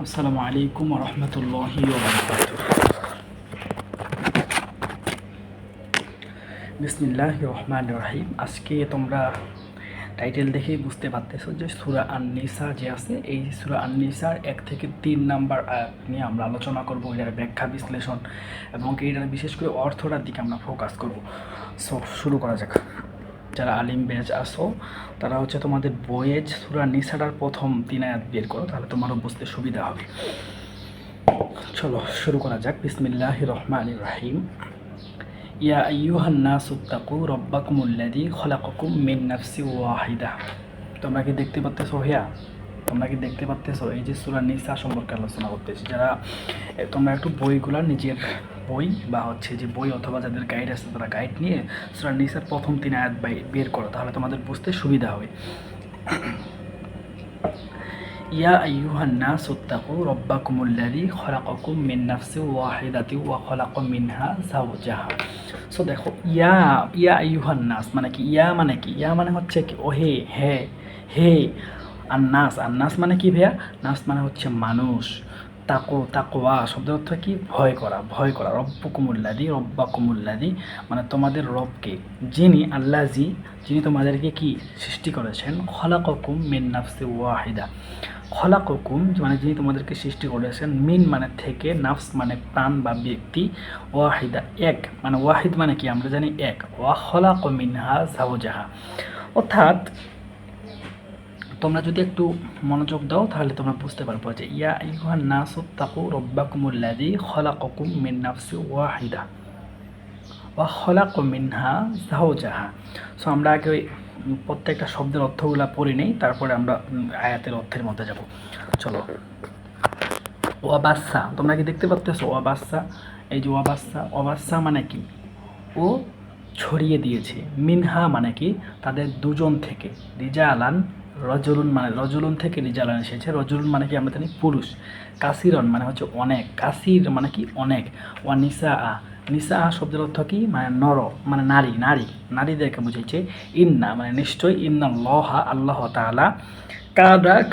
আসসালামু আলাইকুম রহমতুল্লাহি বিসমিল্লাহ রহমান রহিম। আজকে তোমরা টাইটেল দেখেই বুঝতে পারতেছো যে সূরা আন-নিসা যে আছে, এই সূরা আন-নিসার 1 থেকে 3 নাম্বার আয়াত নিয়ে আমরা আলোচনা করব, এটার ব্যাখ্যা বিশ্লেষণ এবং এটার বিশেষ করে অর্থটার দিকে আমরা ফোকাস করব। সো শুরু করা যাক। যারা আলিম বেজ আসো তারা হচ্ছে তোমাদের বইয়ে সূরা নিসাটার প্রথম 3 আয়াত বের করো, তাহলে তোমারও বুঝতে সুবিধা হবে। চলো শুরু করা যাক। বিসমিল্লাহির রহমানির রহিম। ইয়া আইয়ুহান নাসু তাকু রব্বাকুমুল্লাযী খলাকাকুম মিন নাফসিন ওয়াহিদা। তোমরা কি দেখতে পাচ্তেছো হিয়া? তোমরা কি দেখতে পাচ্তেছো? এই যে সূরা নিসা সম্পর্কে আলোচনা করতেছি। যারা তোমরা একটু বইগুলা নিজের বই বা হচ্ছে যে বই অথবা যাদের গাইড আছে তারা গাইড নিয়ে সূরা নিসার প্রথম 3 আয়াত বের করো, তাহলে তোমাদের বুঝতে সুবিধা হবে। ইয়া আইয়ুহান নাসু তাকু রব্বাকুমুল্লাযী খলাকাকুম মিন নাফসিন ওয়াহিদাতিন ওয়া খালাকা মিনহা যাওজাহা। সো দেখো, ইয়া ইয়া আইয়ুহান নাস মানে কি? ইয়া মানে কি? ইয়া মানে হচ্ছে কি? ও হে, হে, হে। আন্নাস, আন্নাস মানে কি ভাইয়া? নাস মানে হচ্ছে মানুষ। তাকওয়া শব্দের অর্থ কি? ভয় করা, ভয় করা। রব্বাকুমুল্লাযী মানে তোমাদের রবকে, যিনি আল্লাযী যিনি তোমাদেরকে কি সৃষ্টি করেছেন। খলাকাকুম মিন নাফসিন ওয়াহিদা, খলাকাকুম মানে যিনি তোমাদেরকে সৃষ্টি করেছেন, মিন মানে থেকে, নাফস মানে প্রাণ বা ব্যক্তি, ওয়াহিদা এক মানে ওয়াহিদ মানে কি আমরা জানি এক, ওয়া খলাকা মিনহা যাওজাহা। অর্থাৎ তোমরা যদি একটু মনোযোগ দাও তাহলে তোমরা বুঝতে পারবো যে ইয়া আইয়ুহান নাসু তাকু রব্বাকুমুল্লাযী খলাকাকুম মিন নাফসিন ওয়াহিদা ওয়া খলাকা মিনহা যাওজাহা। সো আমরা আগে ওই প্রত্যেকটা শব্দের অর্থগুলো পড়ে নেই, তারপরে আমরা আয়াতের অর্থের মধ্যে যাব। চলো। ওয়াবাসা, তোমরা কি দেখতে পাচ্তেছো? ওয়াবাসা, এই যে ওয়াবাসা, ওয়াবাসা মানে কি? ও ছড়িয়ে দিয়েছে। মিনহা মানে কি? তাদের দুজন থেকে। রিজালান, রজুলুন মানে রজুলুন থেকে রিজালান এসেছে। রজুলুন মানে কি আমরা জানি পুরুষ। কাসিরন মানে হচ্ছে অনেক। কাসির মানে কি? অনেক। ওয়া নিসা আ, নিসা আ শব্দের অর্থ কি? মানে নর মানে নারী, নারী, নারীদেরকে বুঝাইছে। ইন্না মানে নিশ্চয়, ইন্নাল্লাহা আল্লাহ তাআলা,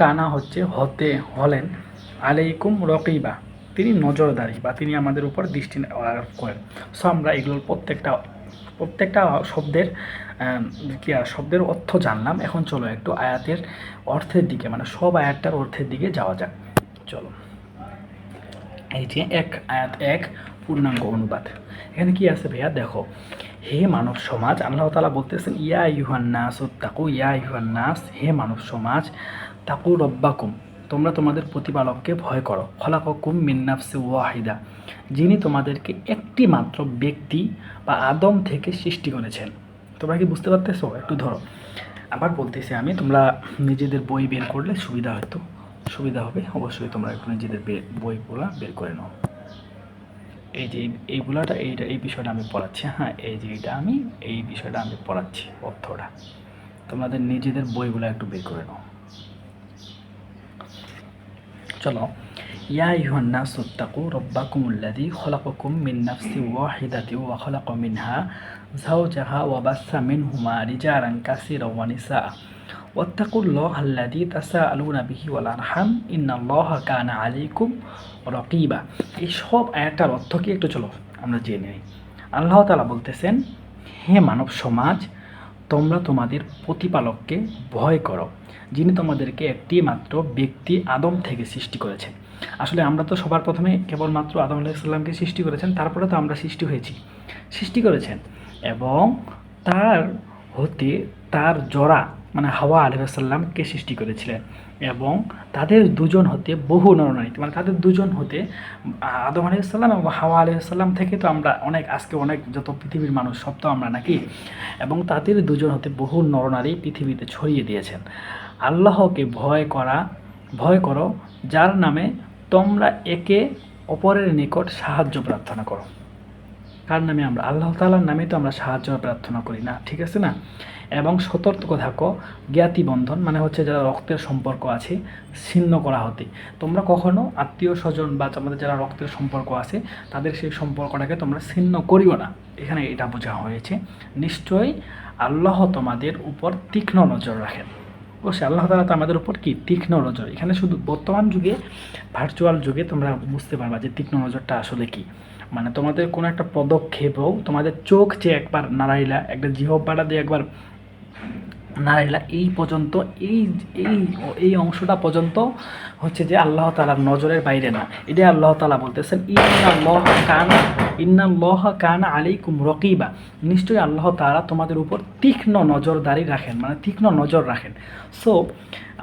কানা হচ্ছে হতে, হলেন, আলাইকুম রকিবা তিনি নজরদারি বা তিনি আমাদের উপর দৃষ্টি আরোপ করেন। সো আমরা এগুলোর প্রত্যেকটা শব্দের শব্দের অর্থ জানলাম। এখন চলো একটু আয়াতের অর্থের দিকে, মানে সব আয়াতটার অর্থের দিকে যাওয়া যাক। চলো, এই যে আয়াত 1 পূর্ণাঙ্গ অনুবাদ। এখানে কি আছে ভাইয়া? দেখো, হে মানব সমাজ, আল্লাহ তাআলা বলতেছেন ইয়া আইয়ুহান নাস তাকু, ইয়া আইয়ুহান নাস হে মানব সমাজ, তাকু রব্বাকুম তোমরা তোমাদের প্রতিপালককে ভয় করো। খলাকাকুম মিন নাফসিন ওয়াহিদা যিনি তোমাদেরকে একটি মাত্র ব্যক্তি বা আদম থেকে সৃষ্টি করেছেন। তোমরা কি বুঝতে পারতেছো? একটু ধরো, আবার বলতেছি আমি, তোমরা নিজেদের বই বের করলে সুবিধা হবে। অবশ্যই তোমরা একটু নিজেদের বইগুলা বের করে নাও। এই যে এই বিষয়টা আমি পড়াচ্ছি। হ্যাঁ, এই যে এই বিষয়টা আমি পড়াচ্ছি, অর্থটা তোমাদের নিজেদের বইগুলো একটু বের করে নাও। চলো। ইয়া আইয়ুহান নাসু তাকু রব্বাকুমুল্লাযী খলাকাকুম মিন নাফসিন ওয়াহিদাতিন ওয়া খলাকা মিনহা যাওজাহা ওয়া বাসসা মিনহুমা রিজালান কাসীরান ওয়া নিসা ওয়াত্তাকুল্লাহাল্লাযী তাসাআলুনা বিহি ওয়াল আরহাম ইন্নাল্লাহা কানা আলাইকুম রাকিবা। এই সব আয়াতটার অর্থ কি একটু চলো আমরা জেনে নিই। আল্লাহ তাআলা বলতেছেন, হে মানব সমাজ, তোমরা তোমাদের প্রতিপালককে ভয় করো যিনি তোমাদেরকে একটি মাত্র ব্যক্তি আদম থেকে সৃষ্টি করেছেন। আসলে আমরা তো সবার প্রথমে কেবলমাত্র আদম আলাইহিস সালামকে সৃষ্টি করেছেন, তারপরে তো আমরা সৃষ্টি করেছেন এবং তার হতে তার জরা মানে হাওয়া আলাইহিস সালামকে সৃষ্টি করেছিলেন এবং তাদের দুজন হতে বহু নরনারী, মানে তাদের দুজন হতে আদম আলাইহিস সালাম এবং হাওয়া আলাইহিস সালাম থেকে তো আমরা আজকে অনেক যত পৃথিবীর মানুষ সব তো আমরা নাকি, এবং তাদের দুজন হতে বহু নরনারী পৃথিবীতে ছড়িয়ে দিয়েছেন। আল্লাহকে ভয় করো যার নামে তোমরা একে অপরের নিকট সাহায্য প্রার্থনা করো। কার নামে? আমরা আল্লাহ তাআলার নামে তো আমরা সাহায্য প্রার্থনা করি না, ঠিক আছে না? এবং সতর্ক থাকো জ্ঞাতি বন্ধন মানে হচ্ছে যারা রক্তের সম্পর্ক আছে ছিন্ন করা হতে। তোমরা কখনো আত্মীয় স্বজন বা তোমাদের যারা রক্তের সম্পর্ক আছে তাদের সেই সম্পর্কটাকে তোমরা ছিন্ন করিও না। এখানে এটা বোঝা হয়েছে, নিশ্চয়ই আল্লাহ তোমাদের উপর তীক্ষ্ণ নজর রাখেন। অবশ্যই আল্লাহ তাআলা তো আমাদের উপর কি তীক্ষ্ণ নজর। এখানে শুধু বর্তমান যুগে ভার্চুয়াল যুগে তোমরা বুঝতে পারবা যে তীক্ষ্ণ নজরটা আসলে কি। মানে তোমাদের কোনো একটা পদক্ষেপও তোমাদের চোখ যে একবার নাড়াইলা, একটা জিহ্বাটা দিয়ে একবার নারাইলা, এই পর্যন্ত এই এই এই অংশটা পর্যন্ত হচ্ছে যে আল্লাহ তাআলার নজরের বাইরে না। এটা আল্লাহ তাআলা বলতেছেন ইন্নাল্লাহ কানা আলাইকুম রকিবা, নিশ্চয়ই আল্লাহ তাআলা তোমাদের উপর তীক্ষ্ণ নজরদারি রাখেন, মানে তীক্ষ্ণ নজর রাখেন। সো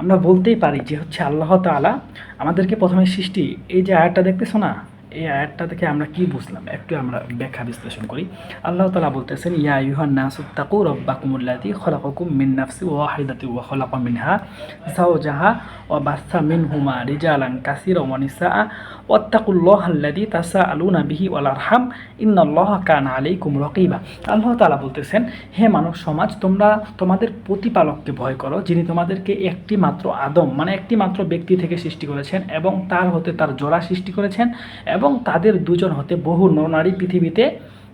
আমরা বলতেই পারি যে হচ্ছে আল্লাহ তাআলা আমাদেরকে প্রথমে সৃষ্টি, এই যে আয়াতটা দেখতেছো না, এই আয়াতটা থেকে আমরা কি বুঝলাম একটু আমরা ব্যাখ্যা বিশ্লেষণ করি। আল্লাহ তাআলা বলতেছেন ইয়া আইয়ুহান নাসু তাকু রাব্বাকুমুল্লাযী খালাকাকুম মিন নাফসিন ওয়াহিদাতিন ওয়া খালাকা মিনহা যাওজাহা ওয়া বাসসা মিনহুমা রিজালান কাসীরান ওয়া নিসাআ ওয়াত্তাকুল্লাহাল্লাযী তাসাআলুনা বিহি ওয়াল আরহাম ইন্নাল্লাহা কানা আলাইকুম রাকিবা। আল্লাহ তাআলা বলতেছেন, হে মানব সমাজ, তোমরা তোমাদের প্রতিপালককে ভয় করো, যিনি তোমাদেরকে একটি মাত্র আদম মানে একটি মাত্র ব্যক্তি থেকে সৃষ্টি করেছেন এবং তার হতে তার জোড়া সৃষ্টি করেছেন এবং তাদের দুজন হতে বহু নরনারী পৃথিবীতে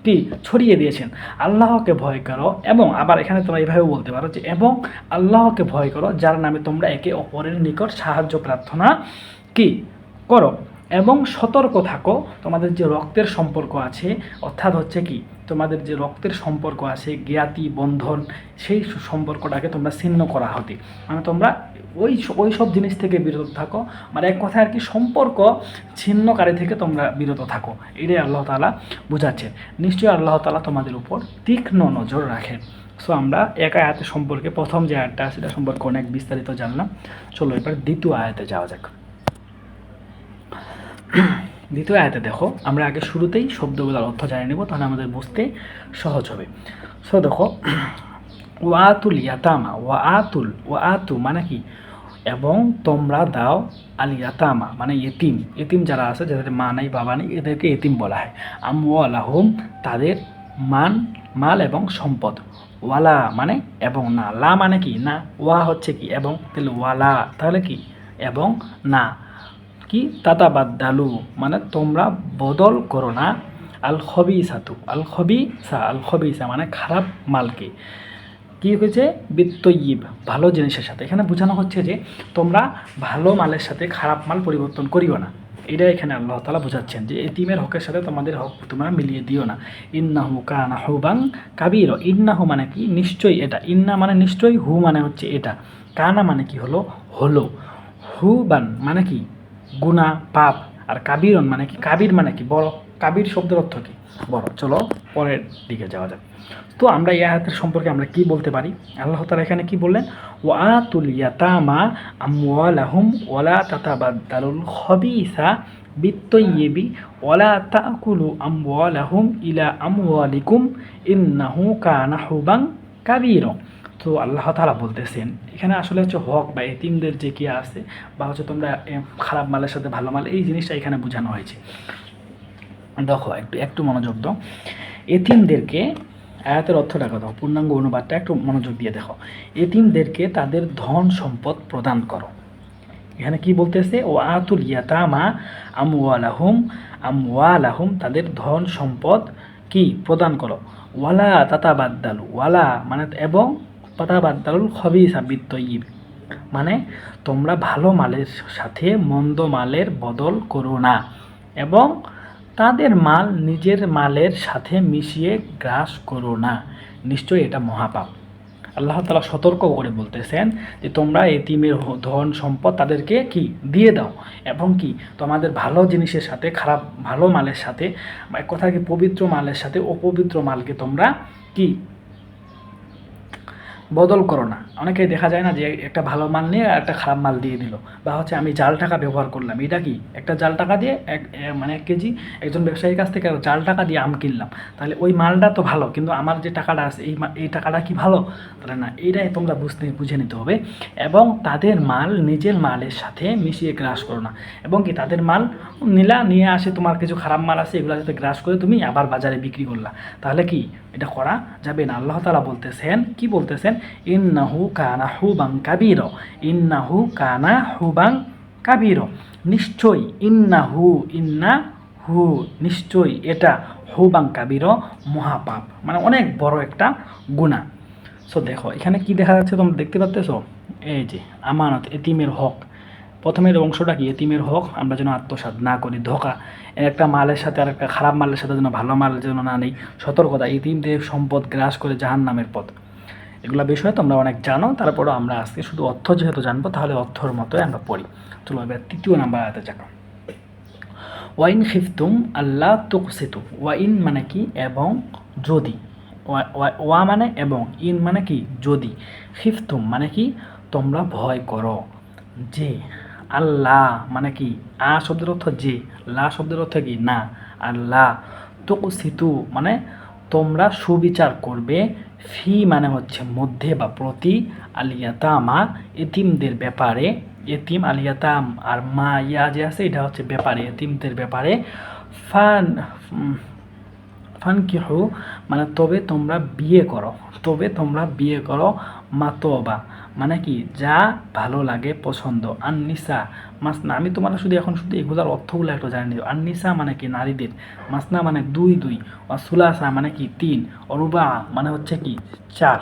কি ছড়িয়ে দিয়েছেন। আল্লাহকে ভয় করো, এবং আবার এখানে তোমরা এইভাবে বলতে পারো যে এবং আল্লাহকে ভয় করো যার নামে তোমরা একে অপরের নিকট সাহায্য প্রার্থনা কি করো, এবং সতর্ক থাকো তোমাদের যে রক্তের সম্পর্ক আছে, অর্থাৎ হচ্ছে কি তোমাদের যে রক্তের সম্পর্ক আছে জ্ঞাতি বন্ধন, সেই সম্পর্কটাকে তোমরা ছিন্ন করা হতে, মানে তোমরা ওই সব জিনিস থেকে বিরত থাকো, মানে এক কথায় আর কি সম্পর্ক ছিন্নকারী থেকে তোমরা বিরত থাকো। এটাই আল্লাহ তাআলা বোঝাচ্ছেন। নিশ্চয়ই আল্লাহ তাআলা তোমাদের উপর তীক্ষ্ণ নজর রাখেন। সো আমরা এক আয়াতের সম্পর্কে, প্রথম যে আয়াতটা সেটা সম্পর্কে অনেক বিস্তারিত জানলাম। চলো এবার দ্বিতীয় আয়াতে যাওয়া যাক। দ্বিতীয় আয়াতে দেখো, আমরা আগে শুরুতেই শব্দগুলোর অর্থ জানিয়ে নেব, তাহলে আমাদের বুঝতে সহজ হবে। সো দেখো, ওয়াতুল ইয়াতামা, ওয়াতু মানে কি এবং তোমরা দাও, আল ইয়াতামা মানে এতিম, এতিম যারা আছে যাদের মা নাই বাবা নেই এদেরকে এতিম বলা হয়। আমওয়ালাহুম তাদের মাল এবং সম্পদ, ওয়ালা মানে এবং না, লা মানে কি না, ওয়া হচ্ছে কি এবং, তাহলে ওয়ালা তাহলে কি এবং না, কি তাতাবাদ্দালু মানে তোমরা বদল করো না, আল খবিসা মানে খারাপ মালকে কি হয়েছে বিত্তয়িব ভালো জিনিসের সাথে। এখানে বোঝানো হচ্ছে যে তোমরা ভালো মালের সাথে খারাপ মাল পরিবর্তন করিও না। এটা এখানে আল্লাহ তাআলা বোঝাচ্ছেন যে এতিমের হকের সাথে তোমাদের হক তোমরা মিলিয়ে দিও না। ইন্নাহু কানা হুবান কাবীর, ইন্নাহু মানে কি নিশ্চয়ই এটা, ইন্না মানে নিশ্চয়ই, হু মানে হচ্ছে এটা, কানা মানে কি হলো, হুবান মানে কি গুনাহ পাপ, আর কাবীরন মানে কি, কাবীর মানে কি বড়, কাবীর শব্দের অর্থ কি বড়। চলো পরের দিকে যাওয়া যাক। তো আমরা এই আয়াতের সম্পর্কে আমরা কি বলতে পারি, আল্লাহ তাআলা এখানে কি বললেন, ওয়াতুল ইয়াতামা আমওয়ালাহুম ওয়ালা তাতাবাদ্দালুল খবিসা বিত্তয়্যিবি ওয়ালা তাকুলু আমওয়ালাহুম ইলা আমওয়ালিকুম ইন্নাহু কানা হুবান কাবীরা। তো আল্লাহ তাআলা বলতেছেন এখানে আসলে হচ্ছে হক বা এতিমদের যে কি আছে, বা হচ্ছে তোমরা খারাপ মালের সাথে ভালো মাল, এই জিনিসটা এখানে বোঝানো হয়েছে। দেখো একটু মনোযোগ দাও, এতিমদেরকে আয়াতের অর্থটা কথা, পূর্ণাঙ্গ অনুবাদটা একটু মনোযোগ দিয়ে দেখো। এতিমদেরকে তাদের ধন সম্পদ প্রদান করো। এখানে কি বলতেছে, ও আতুল ইয়াতামা আমওয়ালাহুম তাদের ধন সম্পদ কি প্রদান করো, ওয়ালা তাতাবাদ্দালু, ওয়ালা মানে এবং তাতাবাদ্দালুল খবিসা বিত্তয়িব মানে তোমরা ভালো মালের সাথে মন্দ মালের বদল করো না, এবং তাদের মাল নিজের মালের সাথে মিশিয়ে গ্রাস করো না, নিশ্চয়ই এটা মহাপাপ। আল্লাহ তাআলা সতর্ক করে বলতেছেন যে তোমরা এতিমের ধন সম্পদ তাদেরকে কি দিয়ে দাও, এবং কি তোমাদের ভালো জিনিসের সাথে খারাপ ভালো মালের সাথে, এক কথা কি পবিত্র মালের সাথে অপবিত্র মালকে তোমরা কি বদল করো না। অনেকেই দেখা যায় না যে একটা ভালো মাল নিয়ে একটা খারাপ মাল দিয়ে দিল, বা হচ্ছে আমি জাল টাকা ব্যবহার করলাম, এটা কি একটা জাল টাকা দিয়ে মানে 1 কেজি একজন ব্যবসায়ীর কাছ থেকে জাল টাকা দিয়ে আম কিনলাম, তাহলে ওই মালটা তো ভালো, কিন্তু আমার যে টাকাটা আছে এই টাকাটা কি ভালো, তাহলে না, এইটাই তোমরা বুঝে নিতে হবে। এবং তাদের মাল নিজের মালের সাথে মিশিয়ে গ্রাস করো না, এবং কি তাদের মাল নিয়ে আসে, তোমার কিছু খারাপ মাল আছে এগুলো যাতে গ্রাস করে তুমি আবার বাজারে বিক্রি করলা, তাহলে কি এটা করা যাবে না। আল্লাহ তাআলা বলতেছেন, কি বলতেছেন, ইন্নাহু কানা হুবান কাবীরা, ইন্নাহু কানা হুবান কাবীরা নিশ্চয়ই, ইন্নাহু নিশ্চয়ই এটা, হুবান কাবীরা মহাপাপ মানে অনেক বড় একটা গুনাহ। সো দেখো এখানে কি দেখা যাচ্ছে, তোমরা দেখতে পাচ্তেছো এই যে আমানত, এতিমের হক। প্রথমের অংশটা কি, এতিমের হক আমরা যেন আত্মসাৎ না করি, ধোঁকা, একটা মালের সাথে আর একটা খারাপ মালের সাথে যেন ভালো মাল যেন না নেই, সতর্কতা, এতিমদের সম্পদ গ্রাস করে জাহান্নামের পথ। এগুলো বিষয়ে তোমরা অনেক জানো, তারপরেও আমরা আজকে শুধু অর্থ যেহেতু জানবো তাহলে অর্থর মতোই আমরা পড়ি। চলো এবার তৃতীয় নাম্বার আয়াতে যাবো। ওয়াইন খিফতুম আল্লাহ তুকসিতু। ওয়াইন মানে কি এবং যদি, ওয়া মানে এবং, ইন মানে কি যদি, খিফতুম মানে কি তোমরা ভয় করো, যে, আল্লাহ মানে কি আ শব্দের অর্থ যে, লা শব্দের অর্থ কি না, আল্লাহ, তুকসিতু মানে তোমরা সুবিচার করবে, ফি মানে হচ্ছে মধ্যে বা প্রতি, আলিয়াতামা এতিমদের ব্যাপারে, এতিম আলিয়াতাম আর মা ইয়া যে আছে এটা হচ্ছে ব্যাপারে, এতিমদের ব্যাপারে, ফান ফানকিহু মানে তবে তোমরা বিয়ে করো, তবে তোমরা বিয়ে করো, মাতবা মানে কি যা ভালো লাগে পছন্দ, আননিসা মাসনা, আমি তোমার শুধু এখন শুধু এগুলোর অর্থগুলো একটু জানি নিও। আননিসা মানে কি নারীদের, মাসনা মানে দুই দুই, সুলাসা মানে কি তিন, অরুবা মানে হচ্ছে কি চার,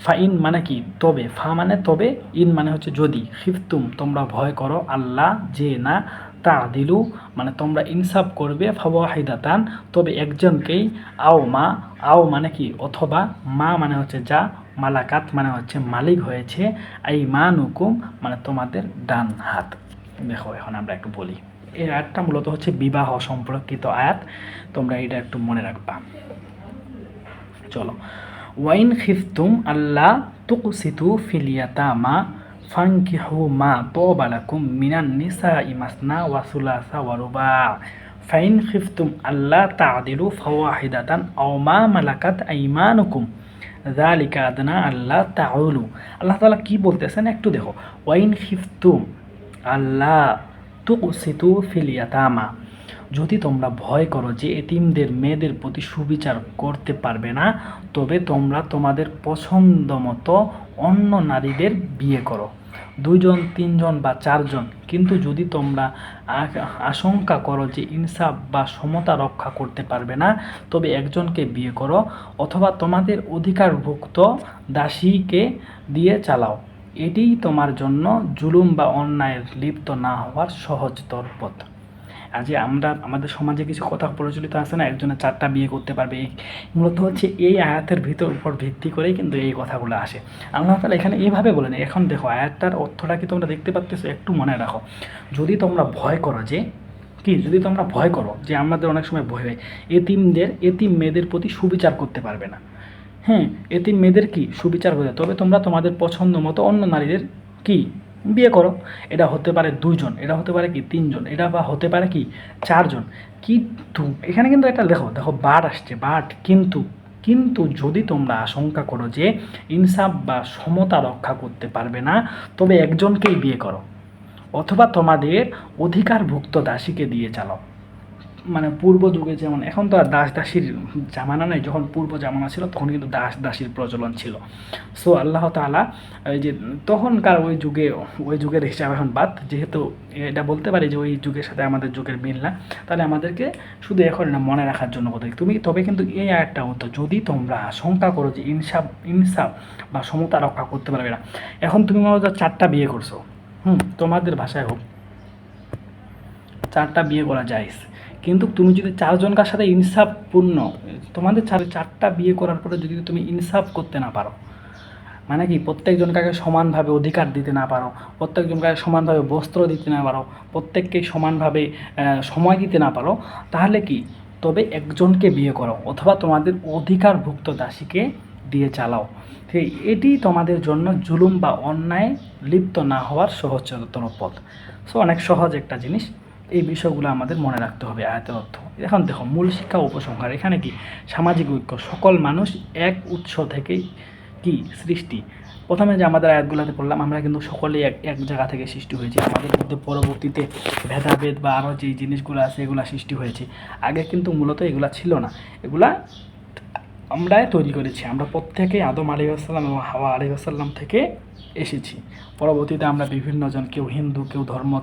ফাইন মানে কি তবে, ফা মানে তবে, ইন মানে হচ্ছে যদি, খিফতুম তোমরা ভয় করো, আল্লাহ যে না, তাদিলু মানে তোমরা ইনসাফ করবে, ফাওয়াহিদাতান তবে একজনকেই, আও মানে কি অথবা, মা মানে হচ্ছে যা, মালাকাত মানে হচ্ছে মালিক হয়েছে, আইমানুকুম মানে তোমাদের ডান হাত। দেখো এখন আমরা একটু বলি, এই আয়াতটা মূলত হচ্ছে বিবাহ সম্পর্কিত আয়াত, তোমরা এটা একটু মনে রাখবা। চলো, ওয়াইন খিফতুম আল্লাহ তুকসিতু ফিল ইয়াতামা ফানকিহু মা তাবা লাকুম মিনান নিসাই মাসনা ওয়া সুলাসা ওয়া রুবা, ফাইন খিফতুম আল্লাহ তা'দিলু ফাওয়াহিদাতান আও মা মালাকাত আইমানুকুম যালিকা আদনা আল্লাহ তাউলু। আল্লাহ তাআলা কি বলতেছেন একটু দেখো, ওয়াইন খিফতুম আল্লাহ তুকসিতু ফিল ইয়াতামা, যদি তোমরা ভয় করো যে এতিমদের মেয়েদের প্রতি সুবিচার করতে পারবে না, তবে তোমরা তোমাদের পছন্দ মতো অন্য নারীদের বিয়ে করো, দুইজন তিনজন বা চারজন, কিন্তু যদি তোমরা আশঙ্কা করো যে ইনসাফ বা সমতা রক্ষা করতে পারবে না, তবে একজনকে বিয়ে করো, অথবা তোমাদের অধিকারভুক্ত দাসীকে দিয়ে চালাও, এটিই তোমার জন্য জুলুম বা অন্যায়ের লিপ্ত না হওয়ার সহজতর পথ। আর যে আমরা আমাদের সমাজে কিছু কথা প্রচলিত আছে না, একজনে চারটা বিয়ে করতে পারবে, মূলত হচ্ছে এই আয়াতের উপর ভিত্তি করেই কিন্তু এই কথাগুলো আসে। আল্লাহ তাআলা এখানে এইভাবে বলেন। এখন দেখো আয়াতটার অর্থটা কি তোমরা দেখতে পাচ্ছ, একটু মনে রাখো, যদি তোমরা ভয় করো যে কি, যদি তোমরা ভয় করো যে, আমাদের অনেক সময় ভয় হয় এতিম মেয়েদের প্রতি সুবিচার করতে পারবে না, হ্যাঁ, এতিম মেয়েদের কি সুবিচার করে, তবে তোমরা তোমাদের পছন্দ মতো অন্য নারীদের কি বিয়ে করো, এটা হতে পারে দুইজন, এটা হতে পারে কি তিনজন, এটা বা হতে পারে কি চারজন, কিন্তু এখানে কিন্তু একটা দেখো দেখো বাট আসছে, বাট কিন্তু, কিন্তু যদি তোমরা আশঙ্কা করো যে ইনসাফ বা সমতা রক্ষা করতে পারবে না, তবে একজনকেই বিয়ে করো, অথবা তোমাদের অধিকারভুক্ত দাসীকে দিয়ে চালাও। মানে পূর্ব যুগে যেমন, এখন তো আর দাস দাসীর জামানা নেই, যখন পূর্ব জামানা ছিল তখন কিন্তু দাস দাসীর প্রচলন ছিল। সো আল্লাহ তাআলা এই যে তখনকার ওই যুগের হিসাব এখন বাদ, যেহেতু এটা বলতে পারি যে ওই যুগের সাথে আমাদের যুগের মিল না, তাহলে আমাদেরকে শুধু এখন না মনে রাখার জন্য কথা তুমি, তবে কিন্তু এই আয়াতটা হতো, যদি তোমরা আশঙ্কা করো যে ইনসাফ বা সমতা রক্ষা করতে পারবে না, এখন তুমি মনে হচ্ছে চারটা বিয়ে করছো, তোমাদের ভাষায় হোক চারটা বিয়ে করা যায়, কিন্তু তুমি যদি চারজনকার সাথে ইনসাফপূর্ণ, তোমাদের চারটা বিয়ে করার পরে যদি তুমি ইনসাফ করতে না পারো, মানে কি প্রত্যেকজনকে সমানভাবে অধিকার দিতে না পারো, প্রত্যেকজনকে সমানভাবে বস্ত্র দিতে না পারো, প্রত্যেককে সমানভাবে সময় দিতে না পারো, তাহলে কি তবে একজনকে বিয়ে করো, অথবা তোমাদের অধিকারভুক্ত দাসীকে দিয়ে চালাও, ঠিক এটি তোমাদের জন্য জুলুম বা অন্যায় লিপ্ত না হওয়ার সহজতর পথ। সো অনেক সহজ একটা জিনিস, এই বিষয়গুলো আমাদের মনে রাখতে হবে আয়াতের অর্থ। এখন দেখো মূল শিক্ষা উপসংহার, এখানে কি সামাজিক ঐক্য, সকল মানুষ এক উৎস থেকেই কি সৃষ্টি। প্রথমে যে আমাদের আয়াতগুলোতে পড়লাম, আমরা কিন্তু সকলেই এক জায়গা থেকে সৃষ্টি হয়েছি, আমাদের মধ্যে পরবর্তীতে ভেদাভেদ বা আরও যে জিনিসগুলো আছে এগুলো সৃষ্টি হয়েছে, আগে কিন্তু মূলত এগুলা ছিল না, এগুলা আমরাই তৈরি করেছি, আমরা প্রত্যেকেই আদম আলাইহিস সালাম এবং হাওয়া আলাইহিস সালাম থেকে এসেছি। পরবর্তীতে আমরা বিভিন্ন জন, কেউ হিন্দু, কেউ ধর্ম,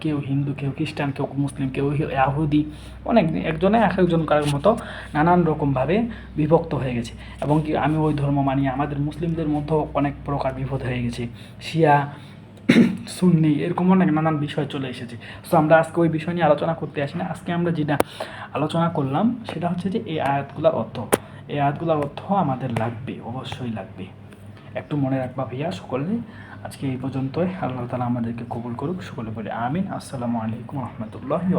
কেউ হিন্দু, কেউ খ্রিস্টান, কেউ মুসলিম, কেউ ইয়াহুদি, অনেক একজনে এক একজন কারোর মতো নানান রকমভাবে বিভক্ত হয়ে গেছে। এবং কি আমি ওই ধর্ম মানি, আমাদের মুসলিমদের মধ্যেও অনেক প্রকার বিভেদ হয়ে গেছে, শিয়া সুন্নি, এরকম অনেক নানান বিষয় চলে এসেছে। সো আমরা আজকে ওই বিষয় নিয়ে আলোচনা করতে আসি না। আজকে আমরা যেটা আলোচনা করলাম সেটা হচ্ছে যে এই আয়াতগুলোর অর্থ। এই আয়াতগুলোর অর্থ আমাদের লাগবে, অবশ্যই লাগবে। একটু মনে রাখবা ভাইয়া সকলে। আজকে এই পর্যন্তই। আল্লাহ তাআলা আমাদেরকে কবুল করুক। সকলে বলে আমিন। আসসালামু আলাইকুম রহমতুল্লাহ।